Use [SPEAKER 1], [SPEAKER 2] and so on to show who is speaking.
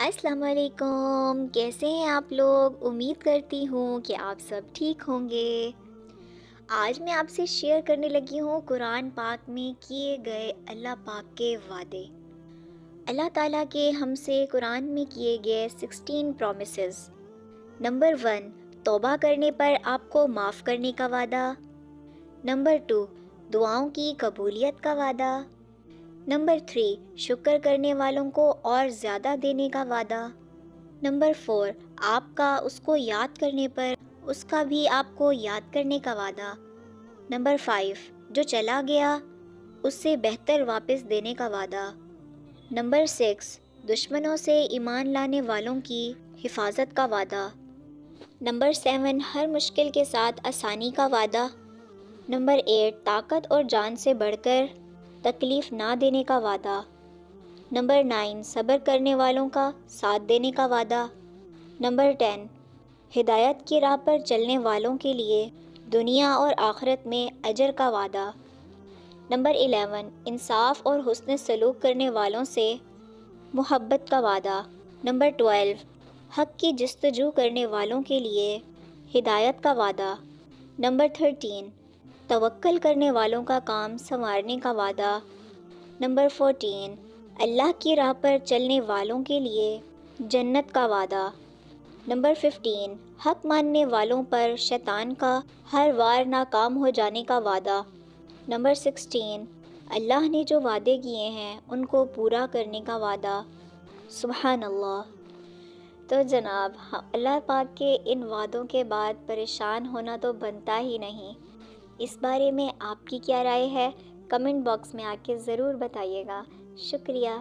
[SPEAKER 1] السلام علیکم، کیسے ہیں آپ لوگ؟ امید کرتی ہوں کہ آپ سب ٹھیک ہوں گے۔ آج میں آپ سے شیئر کرنے لگی ہوں قرآن پاک میں کیے گئے اللہ پاک کے وعدے۔ اللہ تعالیٰ کے ہم سے قرآن میں کیے گئے 16 پرومسز۔ نمبر 1، توبہ کرنے پر آپ کو معاف کرنے کا وعدہ۔ نمبر 2، دعاؤں کی قبولیت کا وعدہ۔ نمبر 3، شکر کرنے والوں کو اور زیادہ دینے کا وعدہ۔ نمبر 4، آپ کا اس کو یاد کرنے پر اس کا بھی آپ کو یاد کرنے کا وعدہ۔ نمبر 5، جو چلا گیا اس سے بہتر واپس دینے کا وعدہ۔ نمبر 6، دشمنوں سے ایمان لانے والوں کی حفاظت کا وعدہ۔ نمبر 7، ہر مشکل کے ساتھ آسانی کا وعدہ۔ نمبر 8، طاقت اور جان سے بڑھ کر تکلیف نہ دینے کا وعدہ۔ نمبر 9، صبر کرنے والوں کا ساتھ دینے کا وعدہ۔ نمبر 10، ہدایت کی راہ پر چلنے والوں کے لیے دنیا اور آخرت میں اجر کا وعدہ۔ نمبر 11، انصاف اور حسن سلوک کرنے والوں سے محبت کا وعدہ۔ نمبر 12، حق کی جستجو کرنے والوں کے لیے ہدایت کا وعدہ۔ نمبر 13، توکل کرنے والوں کا کام سنوارنے کا وعدہ۔ نمبر 14، اللہ کی راہ پر چلنے والوں کے لیے جنت کا وعدہ۔ نمبر 15، حق ماننے والوں پر شیطان کا ہر وار ناکام ہو جانے کا وعدہ۔ نمبر 16، اللہ نے جو وعدے کیے ہیں ان کو پورا کرنے کا وعدہ۔ سبحان اللہ۔ تو جناب اللہ پاک کے ان وعدوں کے بعد پریشان ہونا تو بنتا ہی نہیں۔ اس بارے میں آپ کی کیا رائے ہے؟ کمنٹ باکس میں آ کے ضرور بتائیے گا۔ شکریہ۔